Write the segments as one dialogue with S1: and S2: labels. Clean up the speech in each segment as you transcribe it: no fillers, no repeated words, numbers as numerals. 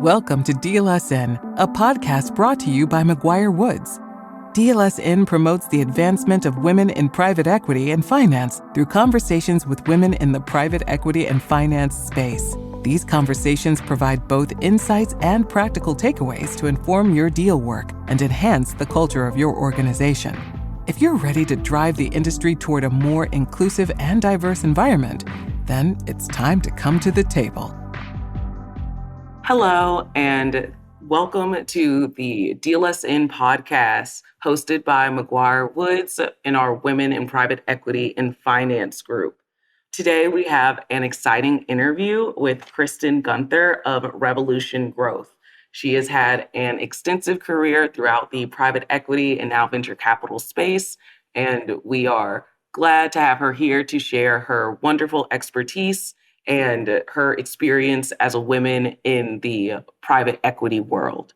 S1: Welcome to DLSN, a podcast brought to you by McGuireWoods. DLSN promotes the advancement of women in private equity and finance through conversations with women in the private equity and finance space. These conversations provide both insights and practical takeaways to inform your deal work and enhance the culture of your organization. If you're ready to drive the industry toward a more inclusive and diverse environment, then it's time to come to the table.
S2: Hello, and welcome to the DLSN podcast hosted by McGuireWoods in our Women in Private Equity and Finance group. Today, we have an exciting interview with Kristin Gunther of Revolution Growth. She has had an extensive career throughout the private equity and now venture capital space, and we are glad to have her here to share her wonderful expertise and her experience as a woman in the private equity world.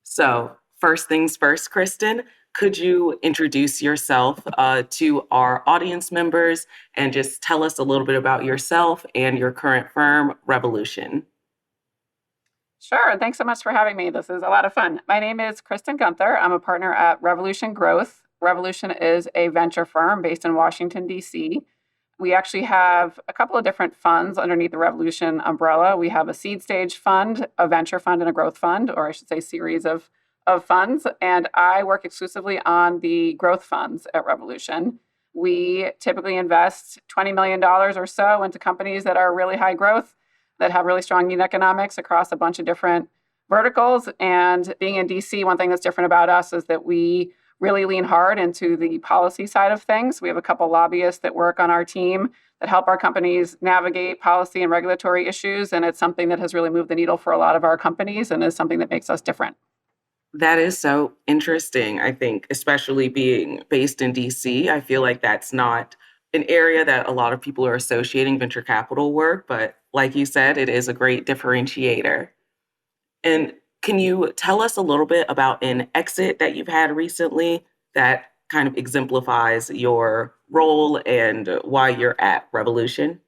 S2: So first things first, Kristin, could you introduce yourself to our audience members and just tell us a little bit about yourself and your current firm, Revolution?
S3: Sure. Thanks so much for having me. This is a lot of fun. My name is Kristin Gunther. I'm a partner at Revolution Growth. Revolution is a venture firm based in Washington, D.C. We actually have a couple of different funds underneath the Revolution umbrella. We have a seed stage fund, a venture fund, and a growth fund, or I should say series of funds. And I work exclusively on the growth funds at Revolution. We typically invest $20 million or so into companies that are really high growth, that have really strong unit economics across a bunch of different verticals. And being in DC, one thing that's different about us is that we really lean hard into the policy side of things. We have a couple lobbyists that work on our team that help our companies navigate policy and regulatory issues. And it's something that has really moved the needle for a lot of our companies and is something that makes us different.
S2: That is so interesting, I think, especially being based in DC. I feel like that's not an area that a lot of people are associating venture capital work, but like you said, it is a great differentiator. And can you tell us a little bit about an exit that you've had recently that kind of exemplifies your role and why you're at Revolution?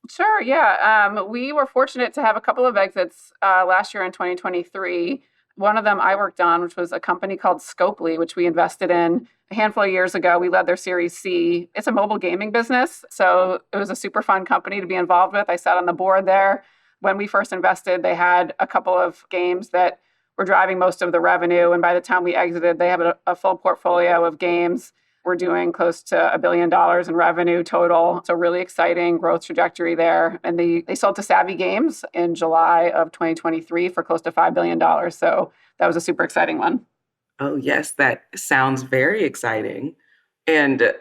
S3: Sure, yeah. We were fortunate to have a couple of exits last year in 2023. One of them I worked on, which was a company called Scopely, which we invested in a handful of years ago. We led their Series C. It's a mobile gaming business, so it was a super fun company to be involved with. I sat on the board there. When we first invested, they had a couple of games that were driving most of the revenue. And by the time we exited, they have a full portfolio of games. We're doing close to $1 billion in revenue total. So really exciting growth trajectory there. And they sold to Savvy Games in July of 2023 for close to $5 billion. So that was a super exciting one.
S2: Oh, yes, that sounds very exciting. And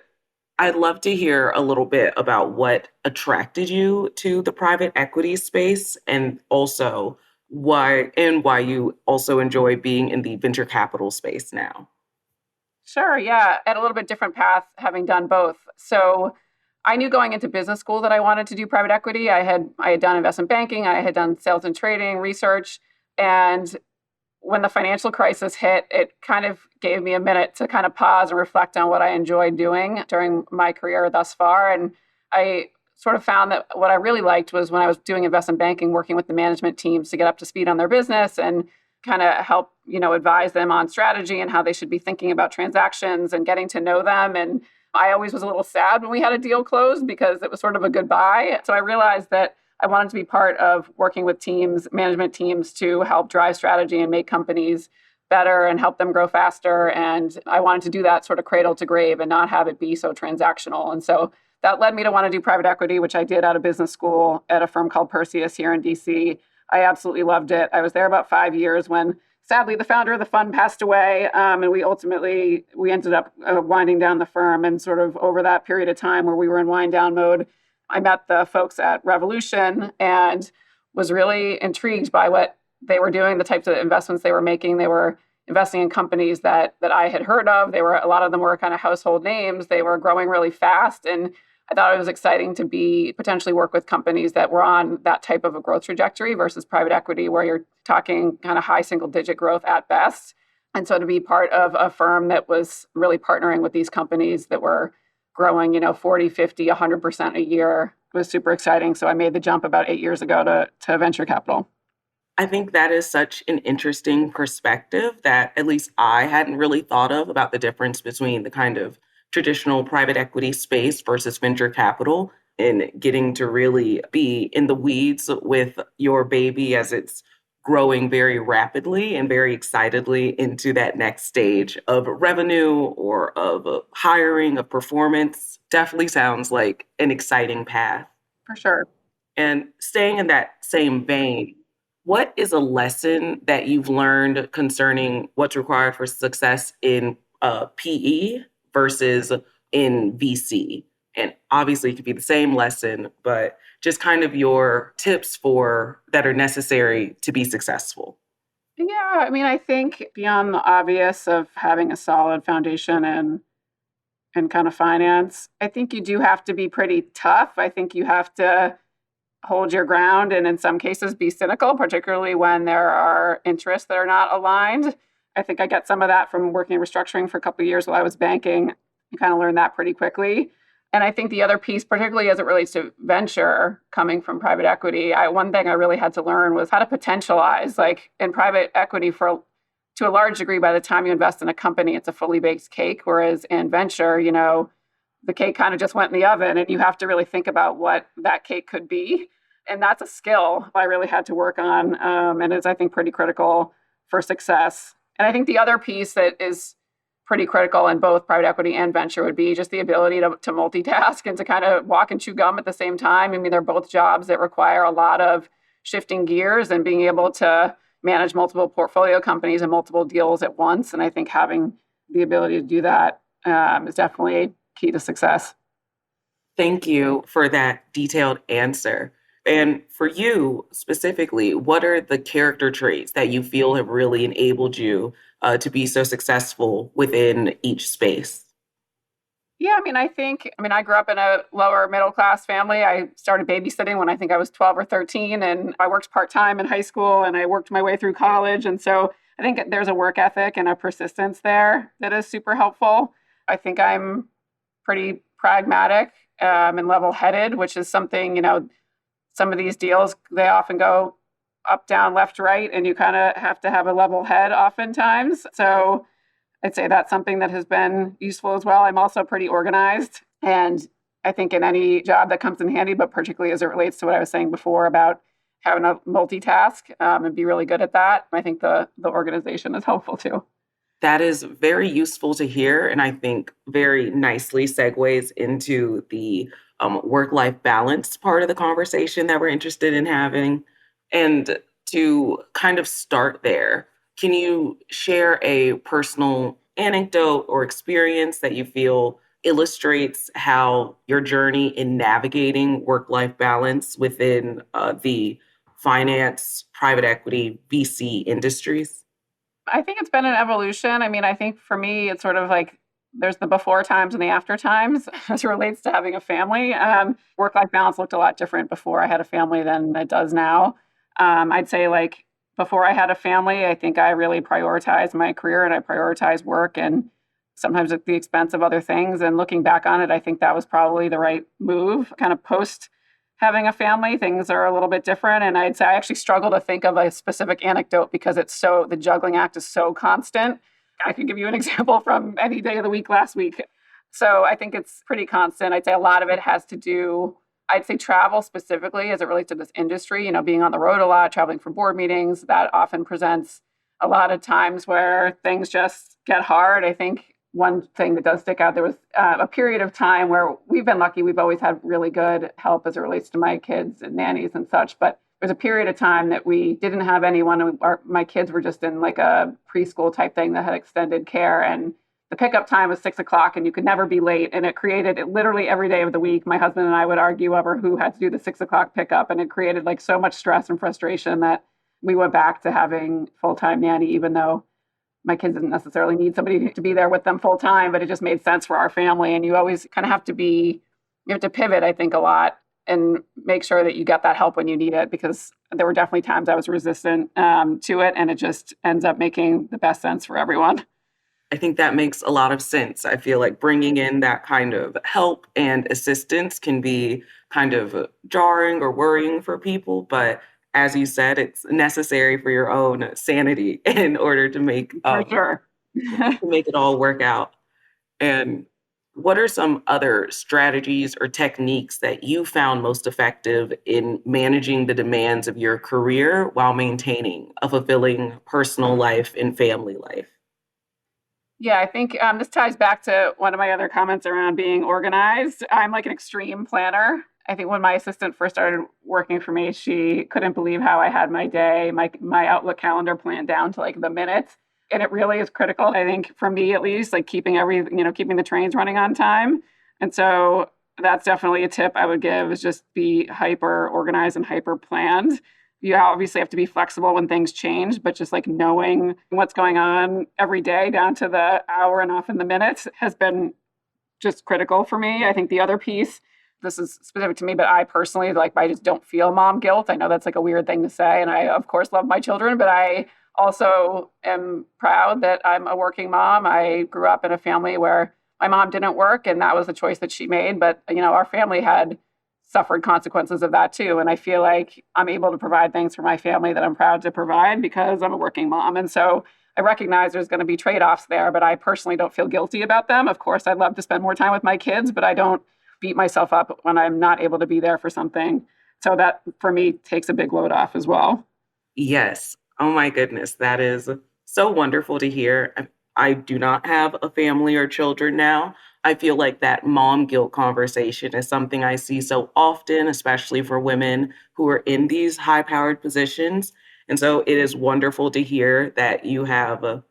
S2: I'd love to hear a little bit about what attracted you to the private equity space and also why you also enjoy being in the venture capital space now.
S3: Sure, yeah. At a little bit different path, having done both. So I knew going into business school that I wanted to do private equity. I had done investment banking, I had done sales and trading, research, and when the financial crisis hit, it kind of gave me a minute to kind of pause and reflect on what I enjoyed doing during my career thus far. And I sort of found that what I really liked was when I was doing investment banking, working with the management teams to get up to speed on their business and kind of help, advise them on strategy and how they should be thinking about transactions and getting to know them. And I always was a little sad when we had a deal closed because it was sort of a goodbye. So I realized that I wanted to be part of working with teams, management teams, to help drive strategy and make companies better and help them grow faster. And I wanted to do that sort of cradle to grave and not have it be so transactional. And so that led me to want to do private equity, which I did out of business school at a firm called Perseus here in DC. I absolutely loved it. I was there about 5 years when, sadly, the founder of the fund passed away. And we ended up winding down the firm. And sort of over that period of time where we were in wind down mode, I met the folks at Revolution and was really intrigued by what they were doing, the types of investments they were making. They were investing in companies that I had heard of. A lot of them were kind of household names. They were growing really fast. And I thought it was exciting to potentially work with companies that were on that type of a growth trajectory versus private equity, where you're talking kind of high single digit growth at best. And so to be part of a firm that was really partnering with these companies that were growing, 40, 50, 100% a year was super exciting. So I made the jump about 8 years ago to venture capital.
S2: I think that is such an interesting perspective that at least I hadn't really thought of about the difference between the kind of traditional private equity space versus venture capital and getting to really be in the weeds with your baby as it's growing very rapidly and very excitedly into that next stage of revenue or of hiring, of performance. Definitely sounds like an exciting path.
S3: For sure.
S2: And staying in that same vein, what is a lesson that you've learned concerning what's required for success in PE versus in VC? And obviously, it could be the same lesson, but just kind of your tips for that are necessary to be successful.
S3: Yeah, I mean, I think beyond the obvious of having a solid foundation and kind of finance, I think you do have to be pretty tough. I think you have to hold your ground and in some cases be cynical, particularly when there are interests that are not aligned. I think I get some of that from working in restructuring for a couple of years while I was banking. I kind of learned that pretty quickly. And I think the other piece, particularly as it relates to venture coming from private equity, one thing I really had to learn was how to potentialize. Like in private equity, to a large degree, by the time you invest in a company, it's a fully baked cake. Whereas in venture, the cake kind of just went in the oven and you have to really think about what that cake could be. And that's a skill I really had to work on and is, I think, pretty critical for success. And I think the other piece that is pretty critical in both private equity and venture would be just the ability to multitask and to kind of walk and chew gum at the same time. I mean, they're both jobs that require a lot of shifting gears and being able to manage multiple portfolio companies and multiple deals at once. And I think having the ability to do that is definitely key to success.
S2: Thank you for that detailed answer. And for you specifically, what are the character traits that you feel have really enabled you to be so successful within each space?
S3: Yeah, I grew up in a lower middle class family. I started babysitting when I think I was 12 or 13, and I worked part time in high school and I worked my way through college. And so I think there's a work ethic and a persistence there that is super helpful. I think I'm pretty pragmatic and level headed, which is something, some of these deals, they often go up, down, left, right, and you kind of have to have a level head oftentimes. So I'd say that's something that has been useful as well. I'm also pretty organized. And I think in any job that comes in handy, but particularly as it relates to what I was saying before about having a multitask and be really good at that, I think the organization is helpful too.
S2: That is very useful to hear, and I think very nicely segues into the work-life balance part of the conversation that we're interested in having. And to kind of start there, can you share a personal anecdote or experience that you feel illustrates how your journey in navigating work-life balance within the finance, private equity, VC industries?
S3: I think it's been an evolution. I think for me, it's sort of like there's the before times and the after times as it relates to having a family. Work-life balance looked a lot different before I had a family than it does now. I'd say like before I had a family, I think I really prioritized my career and I prioritized work and sometimes at the expense of other things. And looking back on it, I think that was probably the right move. Kind of post having a family, things are a little bit different. And I'd say I actually struggle to think of a specific anecdote because the juggling act is so constant. I could give you an example from any day of the week last week. So I think it's pretty constant. I'd say a lot of it has to do, I'd say travel specifically as it relates to this industry, being on the road a lot, traveling for board meetings, that often presents a lot of times where things just get hard. I think one thing that does stick out, there was a period of time where we've been lucky. We've always had really good help as it relates to my kids and nannies and such. But there's a period of time that we didn't have anyone. My kids were just in like a preschool type thing that had extended care. And the pickup time was 6:00 and you could never be late. And it created it literally every day of the week. My husband and I would argue over who had to do the 6:00 pickup. And it created like so much stress and frustration that we went back to having full-time nanny, even though my kids didn't necessarily need somebody to be there with them full time, but it just made sense for our family. And you always kind of you have to pivot, I think, a lot and make sure that you get that help when you need it, because there were definitely times I was resistant to it, and it just ends up making the best sense for everyone.
S2: I think that makes a lot of sense. I feel like bringing in that kind of help and assistance can be kind of jarring or worrying for people, but as you said, it's necessary for your own sanity in order to
S3: For sure.
S2: to make it all work out. And what are some other strategies or techniques that you found most effective in managing the demands of your career while maintaining a fulfilling personal life and family life?
S3: Yeah, I think this ties back to one of my other comments around being organized. I'm like an extreme planner. I think when my assistant first started working for me, she couldn't believe how I had my day, my Outlook calendar planned down to like the minute. And it really is critical, I think, for me at least, like keeping the trains running on time. And so that's definitely a tip I would give is just be hyper organized and hyper planned. You obviously have to be flexible when things change, but just like knowing what's going on every day down to the hour and often the minute has been just critical for me. I think the other piece, this is specific to me, but I personally, like, I just don't feel mom guilt. I know that's like a weird thing to say. And I, of course, love my children, but I also am proud that I'm a working mom. I grew up in a family where my mom didn't work, and that was a choice that she made. But, our family had suffered consequences of that too. And I feel like I'm able to provide things for my family that I'm proud to provide because I'm a working mom. And so I recognize there's going to be trade-offs there, but I personally don't feel guilty about them. Of course, I'd love to spend more time with my kids, but I don't beat myself up when I'm not able to be there for something. So that for me takes a big load off as well.
S2: Yes. Oh my goodness. That is so wonderful to hear. I do not have a family or children now. I feel like that mom guilt conversation is something I see so often, especially for women who are in these high powered positions. And so it is wonderful to hear that you have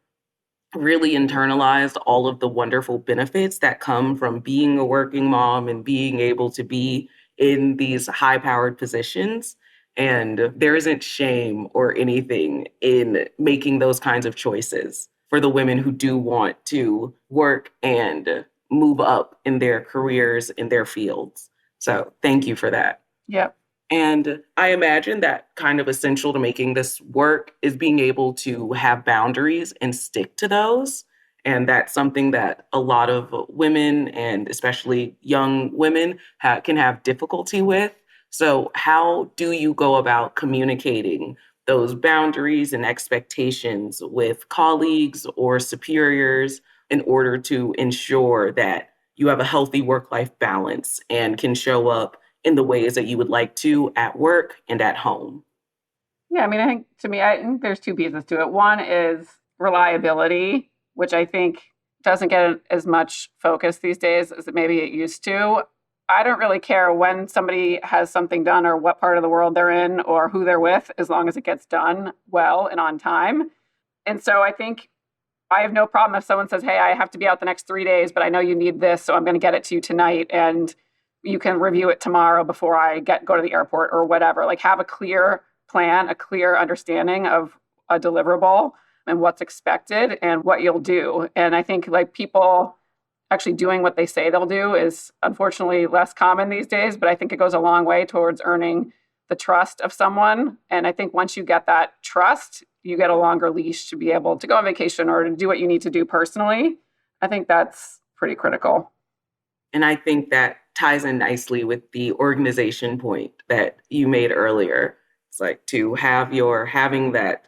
S2: really internalized all of the wonderful benefits that come from being a working mom and being able to be in these high powered positions. And there isn't shame or anything in making those kinds of choices for the women who do want to work and move up in their careers, in their fields. So thank you for that.
S3: Yep.
S2: And I imagine that kind of essential to making this work is being able to have boundaries and stick to those. And that's something that a lot of women, and especially young women, can have difficulty with. So, how do you go about communicating those boundaries and expectations with colleagues or superiors in order to ensure that you have a healthy work-life balance and can show up in the ways that you would like to at work and at home?
S3: Yeah, I mean, I think there's two pieces to it. One is reliability, which I think doesn't get as much focus these days as maybe it used to. I don't really care when somebody has something done or what part of the world they're in or who they're with, as long as it gets done well and on time. And so I think I have no problem if someone says, "Hey, I have to be out the next 3 days, but I know you need this, so I'm going to get it to you tonight, and you can review it tomorrow before I go to the airport," or whatever. Like, have a clear plan, a clear understanding of a deliverable and what's expected and what you'll do. And I think like people actually doing what they say they'll do is unfortunately less common these days, but I think it goes a long way towards earning the trust of someone. And I think once you get that trust, you get a longer leash to be able to go on vacation or to do what you need to do personally. I think that's pretty critical.
S2: And I think that ties in nicely with the organization point that you made earlier. It's like to have having that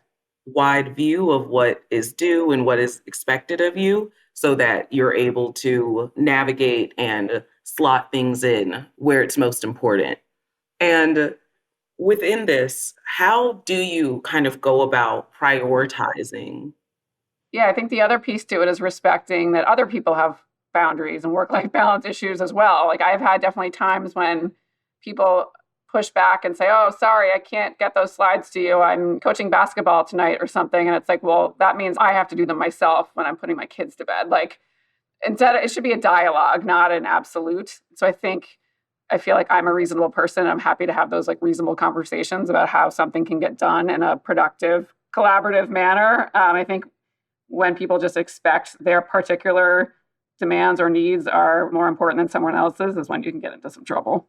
S2: wide view of what is due and what is expected of you so that you're able to navigate and slot things in where it's most important. And within this, how do you kind of go about prioritizing?
S3: Yeah, I think the other piece to it is respecting that other people have boundaries and work-life balance issues as well. Like I've had definitely times when people push back and say, "Oh, sorry, I can't get those slides to you. I'm coaching basketball tonight," or something. And it's like, well, that means I have to do them myself when I'm putting my kids to bed. Like instead, it should be a dialogue, not an absolute. So I feel like I'm a reasonable person. I'm happy to have those like reasonable conversations about how something can get done in a productive, collaborative manner. I think when people just expect their particular demands or needs are more important than someone else's is when you can get into some trouble.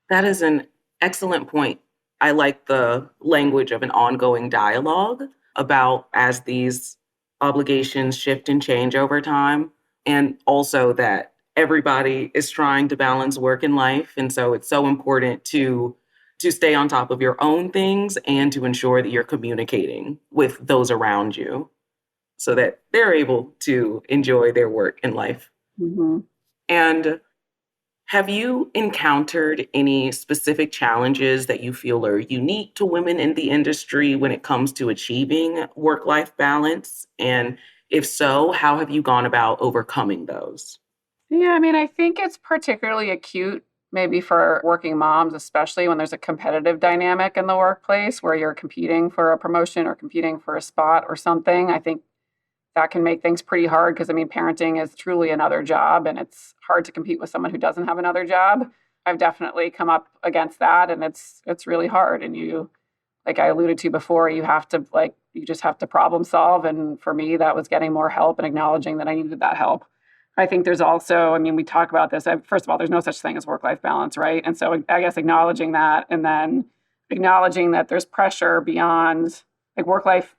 S2: That is an excellent point. I like the language of an ongoing dialogue about as these obligations shift and change over time, and also that everybody is trying to balance work and life. And so it's so important to to stay on top of your own things and to ensure that you're communicating with those around you so that they're able to enjoy their work in life.
S3: Mm-hmm.
S2: And have you encountered any specific challenges that you feel are unique to women in the industry when it comes to achieving work-life balance? And if so, how have you gone about overcoming those?
S3: Yeah, I mean, I think it's particularly acute maybe for working moms, especially when there's a competitive dynamic in the workplace where you're competing for a promotion or competing for a spot or something. I think that can make things pretty hard because, I mean, parenting is truly another job and it's hard to compete with someone who doesn't have another job. I've definitely come up against that and it's really hard. And you, like I alluded to before, you just have to problem solve. And for me, that was getting more help and acknowledging that I needed that help. I think there's also, I mean, we talk about this. First of all, there's no such thing as work-life balance, right? And so I guess acknowledging that and then acknowledging that there's pressure beyond like work-life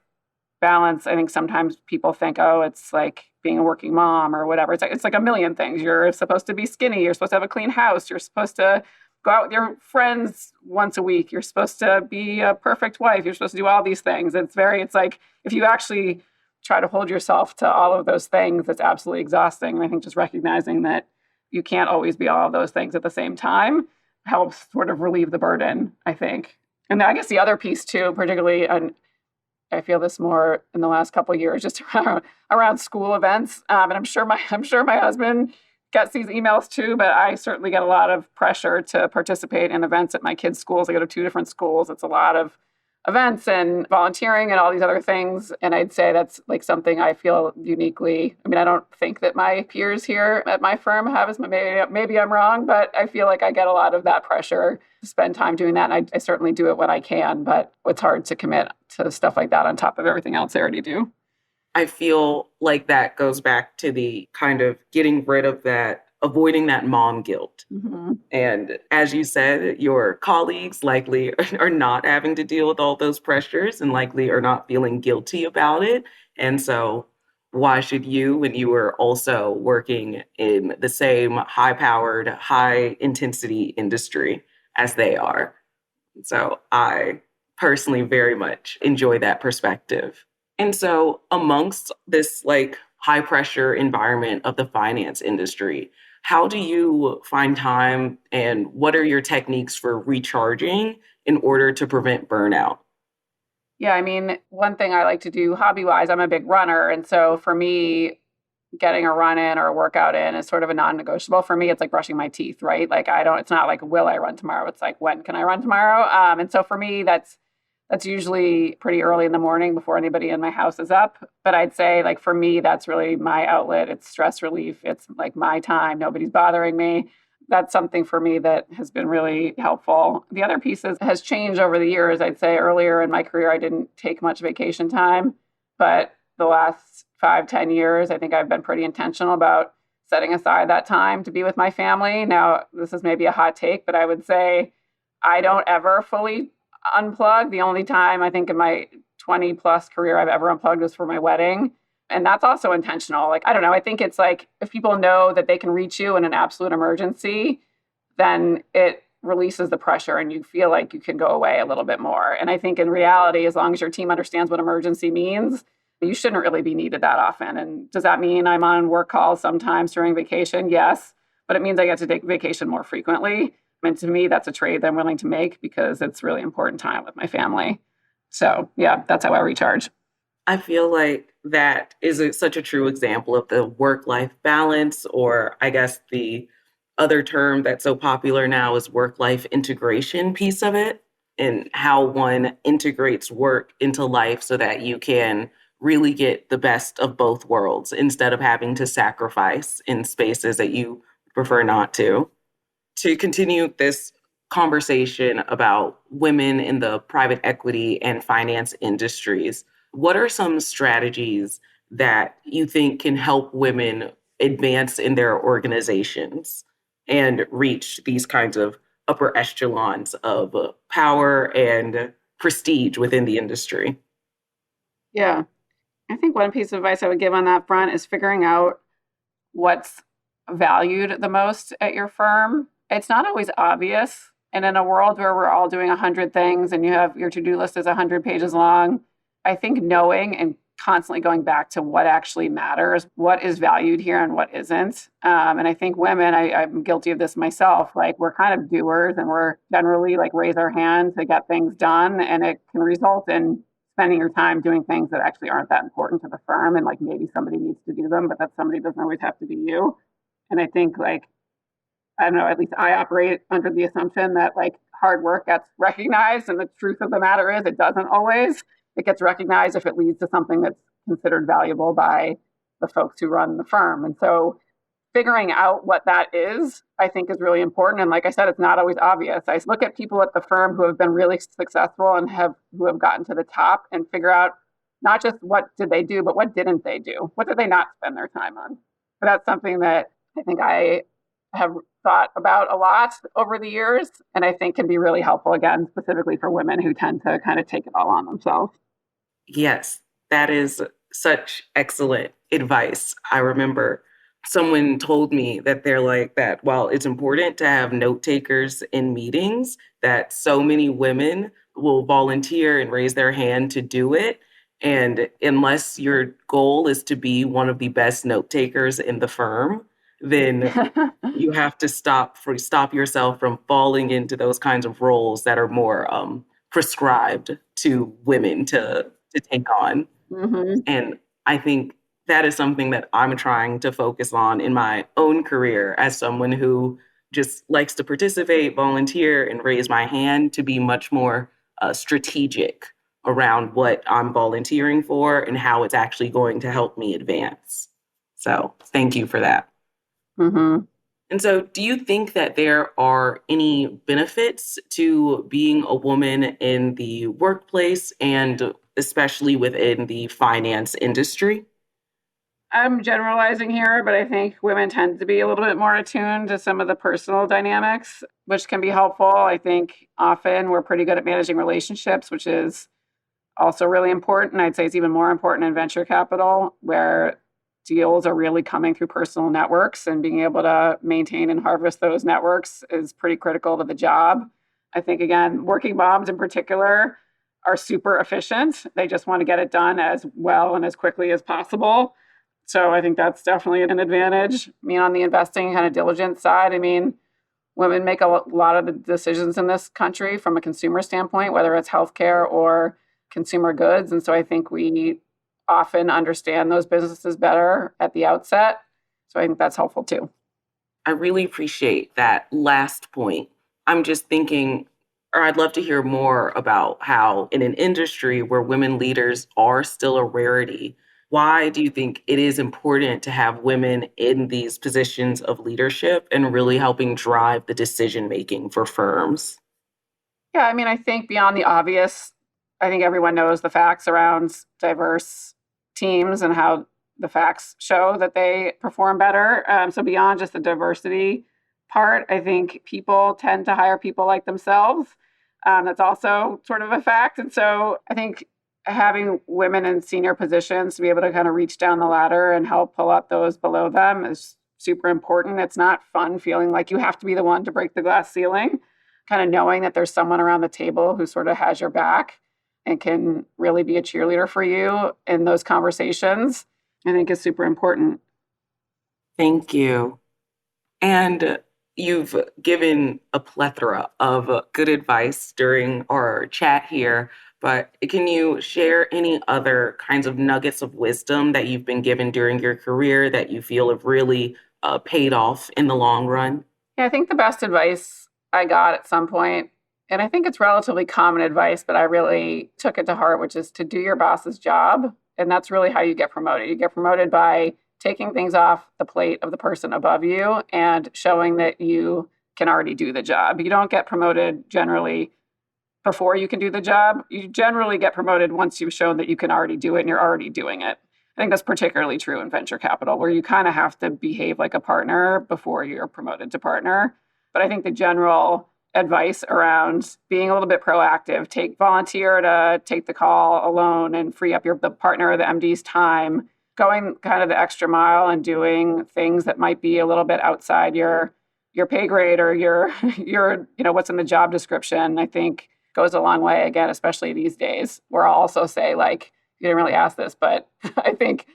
S3: balance. I think sometimes people think, oh, it's like being a working mom or whatever. It's like a million things. You're supposed to be skinny. You're supposed to have a clean house. You're supposed to go out with your friends once a week. You're supposed to be a perfect wife. You're supposed to do all these things. It's like if you actually try to hold yourself to all of those things, it's absolutely exhausting. And I think just recognizing that you can't always be all of those things at the same time helps sort of relieve the burden, I think. And I guess the other piece too, particularly, and I feel this more in the last couple of years, just around school events. And I'm sure my husband gets these emails too, but I certainly get a lot of pressure to participate in events at my kids' schools. I go to 2 different schools. It's a lot of events and volunteering and all these other things. And I'd say that's like something I feel uniquely. I mean, I don't think that my peers here at my firm have as maybe I'm wrong, but I feel like I get a lot of that pressure to spend time doing that. And I certainly do it when I can, but it's hard to commit to stuff like that on top of everything else I already do.
S2: I feel like that goes back to the kind of getting rid of that, avoiding that mom guilt.
S3: Mm-hmm.
S2: And as you said, your colleagues likely are not having to deal with all those pressures and likely are not feeling guilty about it. And so why should you, when you are also working in the same high-powered, high-intensity industry as they are? So I personally very much enjoy that perspective. And so amongst this like high pressure environment of the finance industry, how do you find time and what are your techniques for recharging in order to prevent burnout?
S3: Yeah, I mean, one thing I like to do hobby-wise, I'm a big runner. And so for me, getting a run in or a workout in is sort of a non-negotiable. For me, it's like brushing my teeth, right? Like it's not like, will I run tomorrow? It's like, when can I run tomorrow? And so for me, that's usually pretty early in the morning before anybody in my house is up. But I'd say like for me, that's really my outlet. It's stress relief. It's like my time. Nobody's bothering me. That's something for me that has been really helpful. The other piece has changed over the years. I'd say earlier in my career, I didn't take much vacation time, but the last 5-10 years, I think I've been pretty intentional about setting aside that time to be with my family. Now, this is maybe a hot take, but I would say I don't ever fully unplug. The only time I think in my 20 plus career I've ever unplugged was for my wedding. And that's also intentional. Like, I don't know. I think it's like if people know that they can reach you in an absolute emergency, then it releases the pressure and you feel like you can go away a little bit more. And I think in reality, as long as your team understands what emergency means, you shouldn't really be needed that often. And does that mean I'm on work calls sometimes during vacation? Yes. But it means I get to take vacation more frequently. And to me, that's a trade that I'm willing to make because it's really important time with my family. So yeah, that's how I recharge.
S2: I feel like that is such a true example of the work-life balance, or I guess the other term that's so popular now is work-life integration piece of it, and how one integrates work into life so that you can really get the best of both worlds instead of having to sacrifice in spaces that you prefer not to. To continue this conversation about women in the private equity and finance industries, what are some strategies that you think can help women advance in their organizations and reach these kinds of upper echelons of power and prestige within the industry?
S3: Yeah. I think one piece of advice I would give on that front is figuring out what's valued the most at your firm. It's not always obvious And in a world where we're all doing 100 things and you have your to-do list is 100 pages long, I think knowing and constantly going back to what actually matters, what is valued here and what isn't. And I think women, I'm guilty of this myself, like we're kind of doers and we're generally like raise our hand to get things done. And it can result in spending your time doing things that actually aren't that important to the firm. And like maybe somebody needs to do them, but that somebody doesn't always have to be you. And I think like, I don't know, at least I operate under the assumption that like hard work gets recognized. And the truth of the matter is it doesn't always. It gets recognized if it leads to something that's considered valuable by the folks who run the firm. And so figuring out what that is, I think is really important. And like I said, it's not always obvious. I look at people at the firm who have been really successful and who have gotten to the top and figure out not just what did they do, but what didn't they do? What did they not spend their time on? But that's something that I think I have thought about a lot over the years, and I think can be really helpful, again, specifically for women who tend to kind of take it all on themselves.
S2: Yes, that is such excellent advice. I remember someone told me that they're like that while it's important to have note takers in meetings, that so many women will volunteer and raise their hand to do it. And unless your goal is to be one of the best note takers in the firm, then you have to stop yourself from falling into those kinds of roles that are more prescribed to women to take on.
S3: Mm-hmm.
S2: And I think that is something that I'm trying to focus on in my own career as someone who just likes to participate, volunteer, and raise my hand, to be much more strategic around what I'm volunteering for and how it's actually going to help me advance. So thank you for that.
S3: Mm-hmm.
S2: And so do you think that there are any benefits to being a woman in the workplace and especially within the finance industry?
S3: I'm generalizing here, but I think women tend to be a little bit more attuned to some of the personal dynamics, which can be helpful. I think often we're pretty good at managing relationships, which is also really important. I'd say it's even more important in venture capital, where deals are really coming through personal networks, and being able to maintain and harvest those networks is pretty critical to the job. I think, again, working moms in particular are super efficient. They just want to get it done as well and as quickly as possible. So I think that's definitely an advantage. I mean, on the investing kind of diligence side, I mean, women make a lot of the decisions in this country from a consumer standpoint, whether it's healthcare or consumer goods. And so I think we often understand those businesses better at the outset. So I think that's helpful too.
S2: I really appreciate that last point. I'm just thinking, or I'd love to hear more about how in an industry where women leaders are still a rarity, why do you think it is important to have women in these positions of leadership and really helping drive the decision-making for firms?
S3: Yeah, I mean, I think beyond the obvious, I think everyone knows the facts around diverse teams and how the facts show that they perform better. So beyond just the diversity part, I think people tend to hire people like themselves. That's also sort of a fact. And so I think having women in senior positions to be able to kind of reach down the ladder and help pull up those below them is super important. It's not fun feeling like you have to be the one to break the glass ceiling. Kind of knowing that there's someone around the table who sort of has your back and can really be a cheerleader for you in those conversations, I think is super important.
S2: Thank you. And you've given a plethora of good advice during our chat here, but can you share any other kinds of nuggets of wisdom that you've been given during your career that you feel have really paid off in the long run?
S3: Yeah, I think the best advice I got at some point, and I think it's relatively common advice, but I really took it to heart, which is to do your boss's job. And that's really how you get promoted. You get promoted by taking things off the plate of the person above you and showing that you can already do the job. You don't get promoted generally before you can do the job. You generally get promoted once you've shown that you can already do it and you're already doing it. I think that's particularly true in venture capital, where you kind of have to behave like a partner before you're promoted to partner. But I think the general advice around being a little bit proactive, volunteer to take the call alone and free up the partner or the MD's time, going kind of the extra mile and doing things that might be a little bit outside your your pay grade or your what's in the job description, I think goes a long way, again, especially these days, where I'll also say, like, you didn't really ask this, but I think,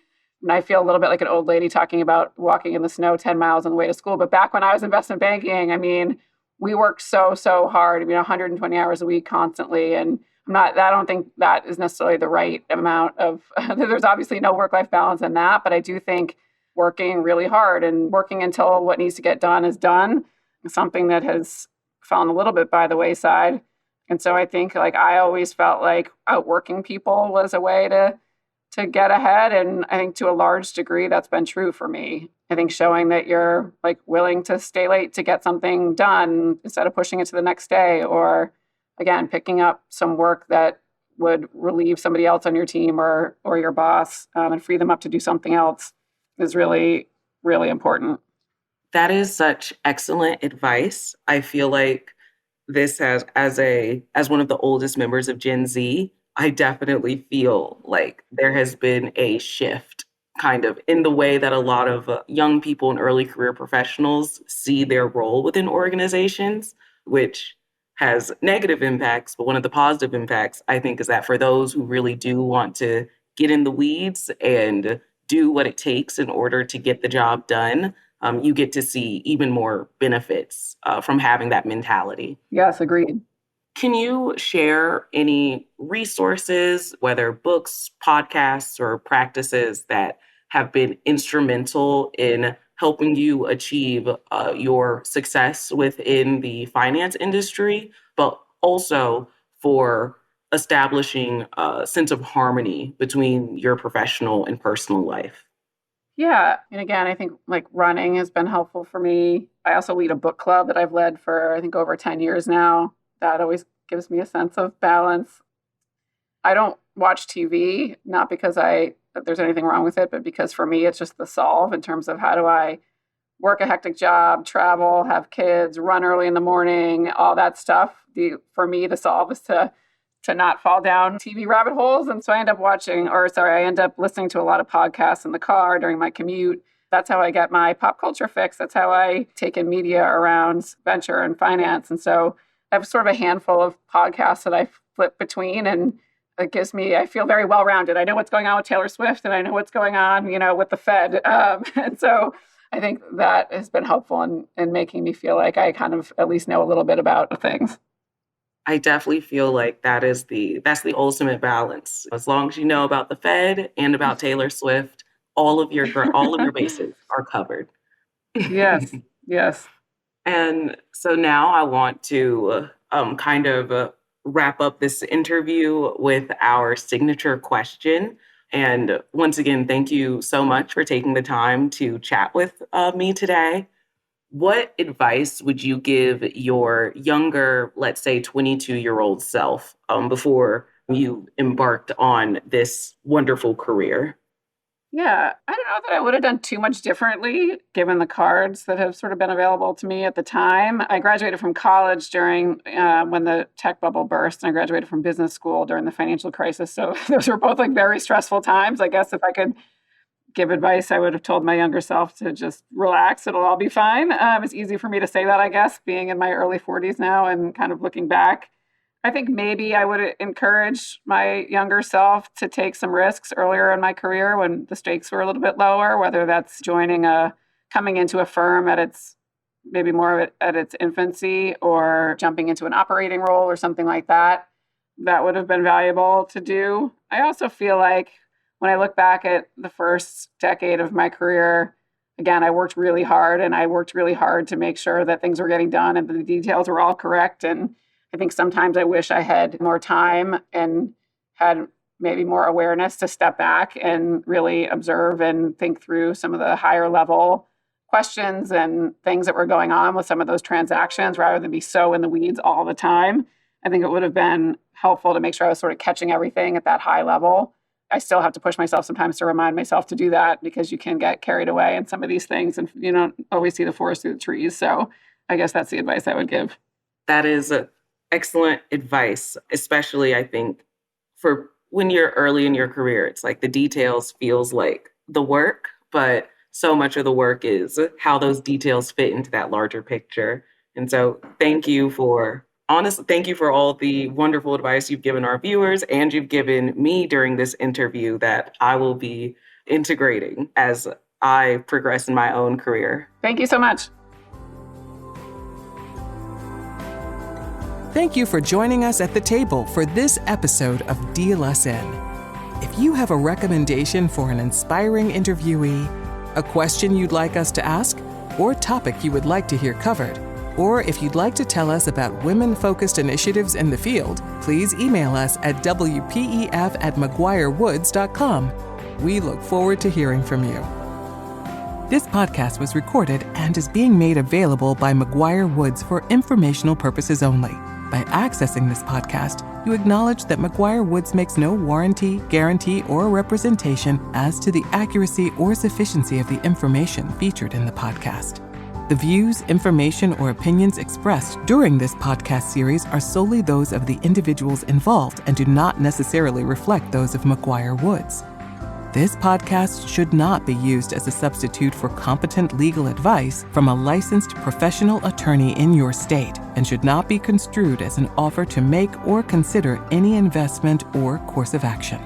S3: and I feel a little bit like an old lady talking about walking in the snow 10 miles on the way to school. But back when I was investment banking, I mean, we worked so hard, 120 hours a week constantly. And I don't think that is necessarily the right amount of, there's obviously no work-life balance in that, but I do think working really hard and working until what needs to get done is done is something that has fallen a little bit by the wayside. And so I think, like, I always felt like outworking people was a way to get ahead. And I think to a large degree, that's been true for me. I think showing that you're, like, willing to stay late to get something done instead of pushing it to the next day, or again, picking up some work that would relieve somebody else on your team or your boss, and free them up to do something else is really, really important.
S2: That is such excellent advice. I feel like this has, as one of the oldest members of Gen Z, I definitely feel like there has been a shift kind of in the way that a lot of young people and early career professionals see their role within organizations, which has negative impacts. But one of the positive impacts, I think, is that for those who really do want to get in the weeds and do what it takes in order to get the job done, you get to see even more benefits from having that mentality.
S3: Yes, agreed.
S2: Can you share any resources, whether books, podcasts, or practices that have been instrumental in helping you achieve your success within the finance industry, but also for establishing a sense of harmony between your professional and personal life?
S3: Yeah. And again, I think, like, running has been helpful for me. I also lead a book club that I've led for, I think, over 10 years now. That always gives me a sense of balance. I don't watch TV, not because there's anything wrong with it, but because for me, it's just the solve in terms of how do I work a hectic job, travel, have kids, run early in the morning, all that stuff. For me, the solve is to not fall down TV rabbit holes. And so I end up listening to a lot of podcasts in the car during my commute. That's how I get my pop culture fix. That's how I take in media around venture and finance. And so I have sort of a handful of podcasts that I flip between, and I feel very well-rounded. I know what's going on with Taylor Swift, and I know what's going on, with the Fed. And so I think that has been helpful in making me feel like I kind of at least know a little bit about things.
S2: I definitely feel like that's the ultimate balance. As long as you know about the Fed and about Taylor Swift, all of your bases are covered.
S3: Yes. Yes.
S2: And so now I want to kind of wrap up this interview with our signature question. And once again, thank you so much for taking the time to chat with me today. What advice would you give your younger, let's say 22-year-old self before you embarked on this wonderful career?
S3: Yeah, I don't know that I would have done too much differently given the cards that have sort of been available to me at the time. I graduated from college during when the tech bubble burst, and I graduated from business school during the financial crisis. So those were both, like, very stressful times. I guess if I could give advice, I would have told my younger self to just relax. It'll all be fine. It's easy for me to say that, I guess, being in my early 40s now and kind of looking back. I think maybe I would encourage my younger self to take some risks earlier in my career when the stakes were a little bit lower, whether that's coming into a firm at its infancy, or jumping into an operating role or something like that. That would have been valuable to do. I also feel like when I look back at the first decade of my career, again, I worked really hard to make sure that things were getting done and the details were all correct. And I think sometimes I wish I had more time and had maybe more awareness to step back and really observe and think through some of the higher level questions and things that were going on with some of those transactions rather than be so in the weeds all the time. I think it would have been helpful to make sure I was sort of catching everything at that high level. I still have to push myself sometimes to remind myself to do that, because you can get carried away in some of these things and you don't always see the forest through the trees. So I guess that's the advice I would give.
S2: That is excellent advice, especially I think for when you're early in your career. It's like the details feels like the work, but so much of the work is how those details fit into that larger picture. And so thank you for all the wonderful advice you've given our viewers and you've given me during this interview that I will be integrating as I progress in my own career.
S3: Thank you so much.
S1: Thank you for joining us at the table for this episode of Deal Us In. If you have a recommendation for an inspiring interviewee, a question you'd like us to ask, or topic you would like to hear covered, or if you'd like to tell us about women-focused initiatives in the field, please email us at wpef@McGuireWoods.com. We look forward to hearing from you. This podcast was recorded and is being made available by McGuireWoods for informational purposes only. By accessing this podcast, you acknowledge that McGuireWoods makes no warranty, guarantee, or representation as to the accuracy or sufficiency of the information featured in the podcast. The views, information, or opinions expressed during this podcast series are solely those of the individuals involved and do not necessarily reflect those of McGuireWoods. This podcast should not be used as a substitute for competent legal advice from a licensed professional attorney in your state and should not be construed as an offer to make or consider any investment or course of action.